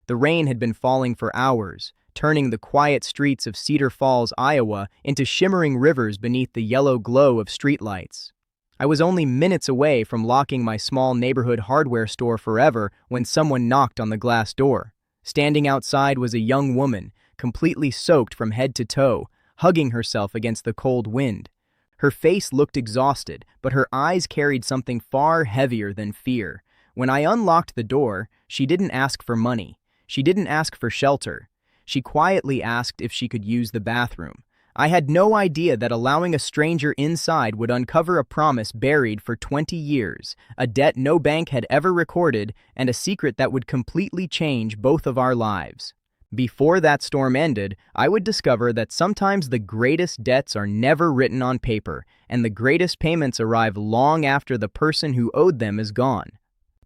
The rain had been falling for hours, turning the quiet streets of Cedar Falls, Iowa, into shimmering rivers beneath the yellow glow of streetlights. I was only minutes away from locking my small neighborhood hardware store forever when someone knocked on the glass door. Standing outside was a young woman, completely soaked from head to toe, hugging herself against the cold wind. Her face looked exhausted, but her eyes carried something far heavier than fear. When I unlocked the door, she didn't ask for money. She didn't ask for shelter. She quietly asked if she could use the bathroom. I had no idea that allowing a stranger inside would uncover a promise buried for 20 years, a debt no bank had ever recorded, and a secret that would completely change both of our lives. Before that storm ended, I would discover that sometimes the greatest debts are never written on paper, and the greatest payments arrive long after the person who owed them is gone.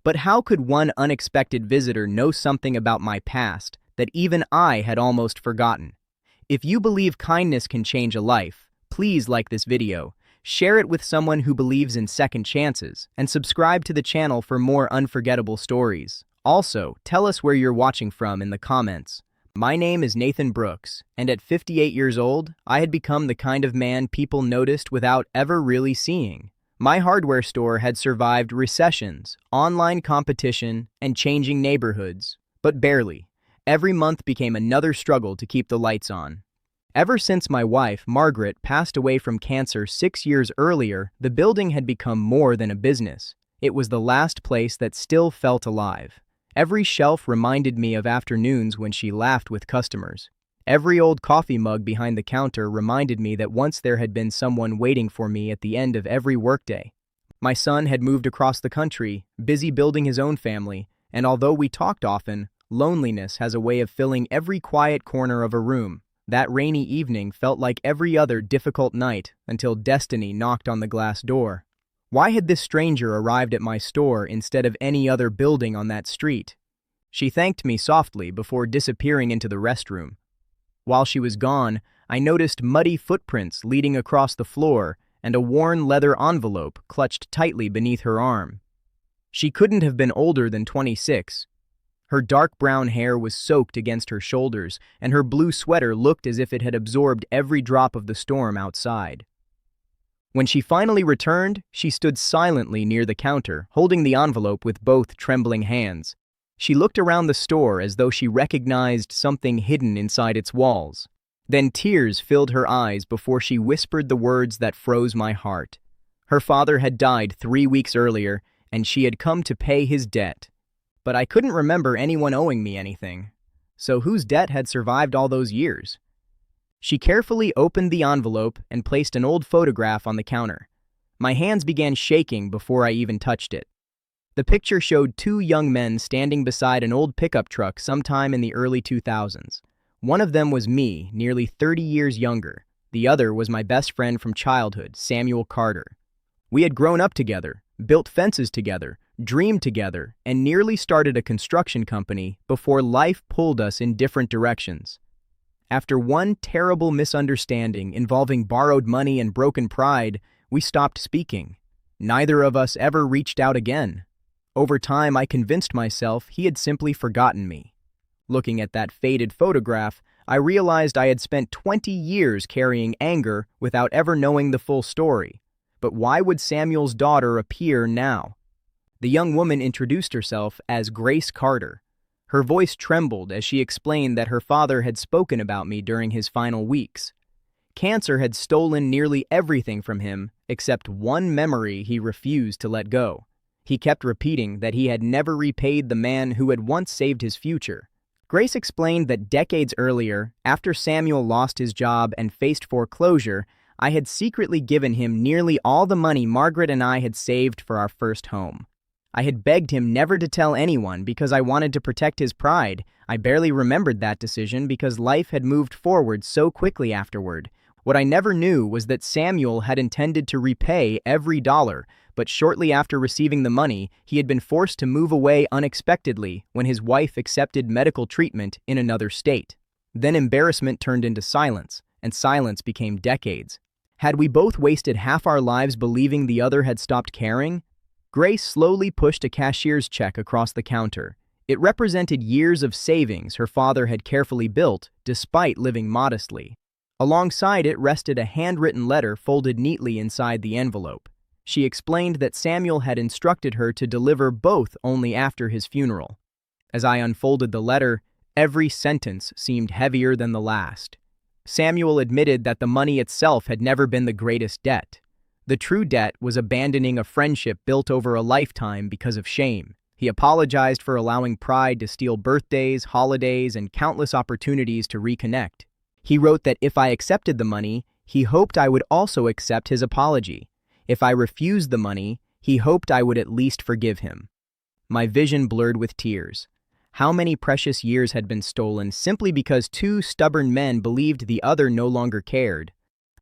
But how could one unexpected visitor know something about my past that even I had almost forgotten? If you believe kindness can change a life, please like this video, share it with someone who believes in second chances, and subscribe to the channel for more unforgettable stories. Also, tell us where you're watching from in the comments. My name is Nathan Brooks, and at 58 years old, I had become the kind of man people noticed without ever really seeing. My hardware store had survived recessions, online competition, and changing neighborhoods, but barely. Every month became another struggle to keep the lights on. Ever since my wife, Margaret, passed away from cancer 6 years earlier, the building had become more than a business. It was the last place that still felt alive. Every shelf reminded me of afternoons when she laughed with customers. Every old coffee mug behind the counter reminded me that once there had been someone waiting for me at the end of every workday. My son had moved across the country, busy building his own family, and although we talked often, loneliness has a way of filling every quiet corner of a room. That rainy evening felt like every other difficult night until destiny knocked on the glass door. Why had this stranger arrived at my store instead of any other building on that street? She thanked me softly before disappearing into the restroom. While she was gone, I noticed muddy footprints leading across the floor and a worn leather envelope clutched tightly beneath her arm. She couldn't have been older than 26. Her dark brown hair was soaked against her shoulders, and her blue sweater looked as if it had absorbed every drop of the storm outside. When she finally returned, she stood silently near the counter, holding the envelope with both trembling hands. She looked around the store as though she recognized something hidden inside its walls. Then tears filled her eyes before she whispered the words that froze my heart. Her father had died 3 weeks earlier, and she had come to pay his debt. But I couldn't remember anyone owing me anything. So whose debt had survived all those years? She carefully opened the envelope and placed an old photograph on the counter. My hands began shaking before I even touched it. The picture showed 2 young men standing beside an old pickup truck sometime in the early 2000s. One of them was me, nearly 30 years younger. The other was my best friend from childhood, Samuel Carter. We had grown up together, built fences together, dreamed together, and nearly started a construction company before life pulled us in different directions. After one terrible misunderstanding involving borrowed money and broken pride, we stopped speaking. Neither of us ever reached out again. Over time, I convinced myself he had simply forgotten me. Looking at that faded photograph, I realized I had spent 20 years carrying anger without ever knowing the full story. But why would Samuel's daughter appear now? The young woman introduced herself as Grace Carter. Her voice trembled as she explained that her father had spoken about me during his final weeks. Cancer had stolen nearly everything from him except one memory he refused to let go. He kept repeating that he had never repaid the man who had once saved his future. Grace explained that decades earlier, after Samuel lost his job and faced foreclosure, I had secretly given him nearly all the money Margaret and I had saved for our first home. I had begged him never to tell anyone because I wanted to protect his pride. I barely remembered that decision because life had moved forward so quickly afterward. What I never knew was that Samuel had intended to repay every dollar, but shortly after receiving the money, he had been forced to move away unexpectedly when his wife accepted medical treatment in another state. Then embarrassment turned into silence, and silence became decades. Had we both wasted half our lives believing the other had stopped caring? Grace slowly pushed a cashier's check across the counter. It represented years of savings her father had carefully built, despite living modestly. Alongside it rested a handwritten letter folded neatly inside the envelope. She explained that Samuel had instructed her to deliver both only after his funeral. As I unfolded the letter, every sentence seemed heavier than the last. Samuel admitted that the money itself had never been the greatest debt. The true debt was abandoning a friendship built over a lifetime because of shame. He apologized for allowing pride to steal birthdays, holidays, and countless opportunities to reconnect. He wrote that if I accepted the money, he hoped I would also accept his apology. If I refused the money, he hoped I would at least forgive him. My vision blurred with tears. How many precious years had been stolen simply because two stubborn men believed the other no longer cared?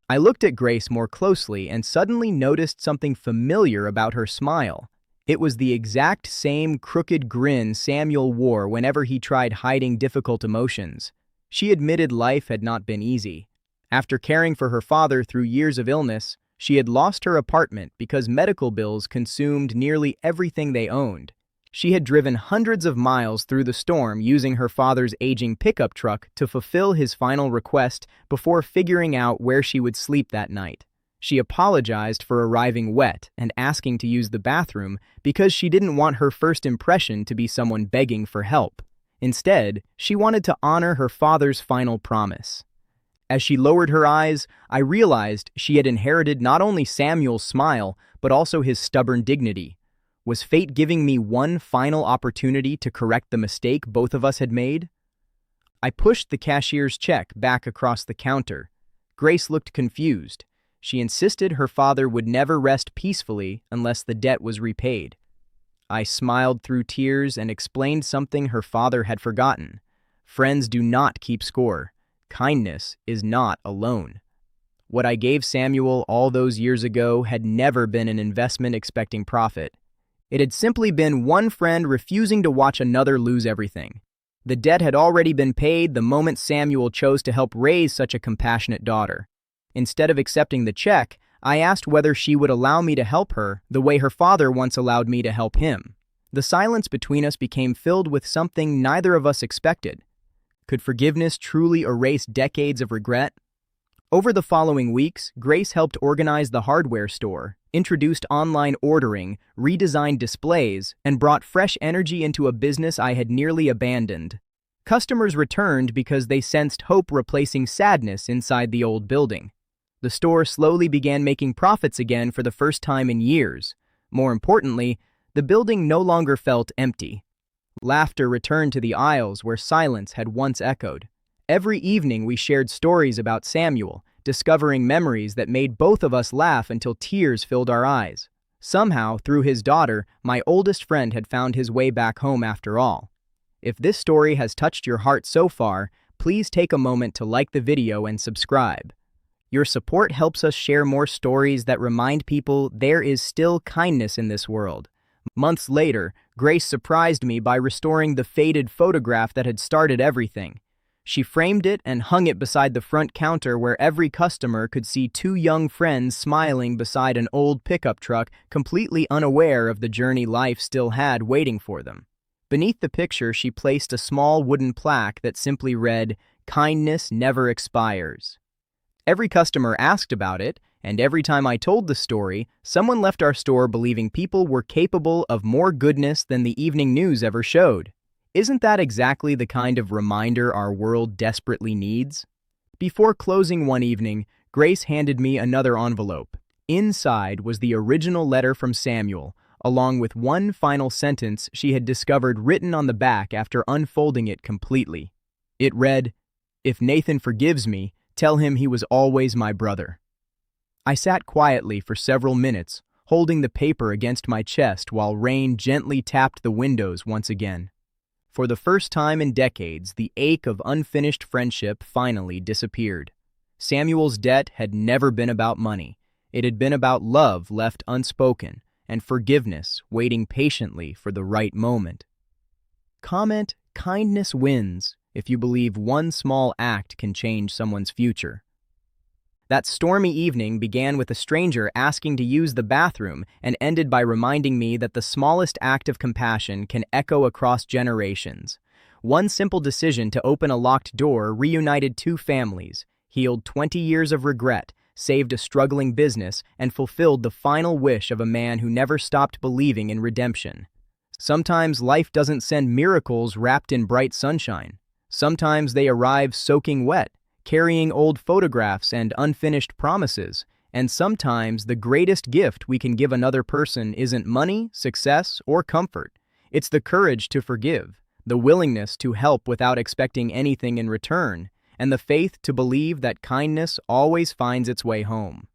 I looked at Grace more closely and suddenly noticed something familiar about her smile. It was the exact same crooked grin Samuel wore whenever he tried hiding difficult emotions. She admitted life had not been easy. After caring for her father through years of illness, she had lost her apartment because medical bills consumed nearly everything they owned. She had driven hundreds of miles through the storm using her father's aging pickup truck to fulfill his final request before figuring out where she would sleep that night. She apologized for arriving wet and asking to use the bathroom because she didn't want her first impression to be someone begging for help. Instead, she wanted to honor her father's final promise. As she lowered her eyes, I realized she had inherited not only Samuel's smile, but also his stubborn dignity. Was fate giving me one final opportunity to correct the mistake both of us had made? I pushed the cashier's check back across the counter. Grace looked confused. She insisted her father would never rest peacefully unless the debt was repaid. I smiled through tears and explained something her father had forgotten. Friends do not keep score. Kindness is not a loan. What I gave Samuel all those years ago had never been an investment expecting profit. It had simply been one friend refusing to watch another lose everything. The debt had already been paid the moment Samuel chose to help raise such a compassionate daughter. Instead of accepting the check, I asked whether she would allow me to help her the way her father once allowed me to help him. The silence between us became filled with something neither of us expected. Could forgiveness truly erase decades of regret? Over the following weeks, Grace helped organize the hardware store, introduced online ordering, redesigned displays, and brought fresh energy into a business I had nearly abandoned. Customers returned because they sensed hope replacing sadness inside the old building. The store slowly began making profits again for the first time in years. More importantly, the building no longer felt empty. Laughter returned to the aisles where silence had once echoed. Every evening we shared stories about Samuel, discovering memories that made both of us laugh until tears filled our eyes. Somehow, through his daughter, my oldest friend had found his way back home after all. If this story has touched your heart so far, please take a moment to like the video and subscribe. Your support helps us share more stories that remind people there is still kindness in this world. Months later, Grace surprised me by restoring the faded photograph that had started everything. She framed it and hung it beside the front counter where every customer could see two young friends smiling beside an old pickup truck, completely unaware of the journey life still had waiting for them. Beneath the picture, she placed a small wooden plaque that simply read, "Kindness never expires." Every customer asked about it, and every time I told the story, someone left our store believing people were capable of more goodness than the evening news ever showed. Isn't that exactly the kind of reminder our world desperately needs? Before closing one evening, Grace handed me another envelope. Inside was the original letter from Samuel, along with one final sentence she had discovered written on the back after unfolding it completely. It read, "If Nathan forgives me, tell him he was always my brother." I sat quietly for several minutes, holding the paper against my chest while rain gently tapped the windows once again. For the first time in decades, the ache of unfinished friendship finally disappeared. Samuel's debt had never been about money. It had been about love left unspoken and forgiveness waiting patiently for the right moment. Comment, "Kindness wins," if you believe one small act can change someone's future. That stormy evening began with a stranger asking to use the bathroom and ended by reminding me that the smallest act of compassion can echo across generations. One simple decision to open a locked door reunited two families, healed 20 years of regret, saved a struggling business, and fulfilled the final wish of a man who never stopped believing in redemption. Sometimes life doesn't send miracles wrapped in bright sunshine. Sometimes they arrive soaking wet, carrying old photographs and unfinished promises. And sometimes the greatest gift we can give another person isn't money, success, or comfort. It's the courage to forgive, the willingness to help without expecting anything in return, and the faith to believe that kindness always finds its way home.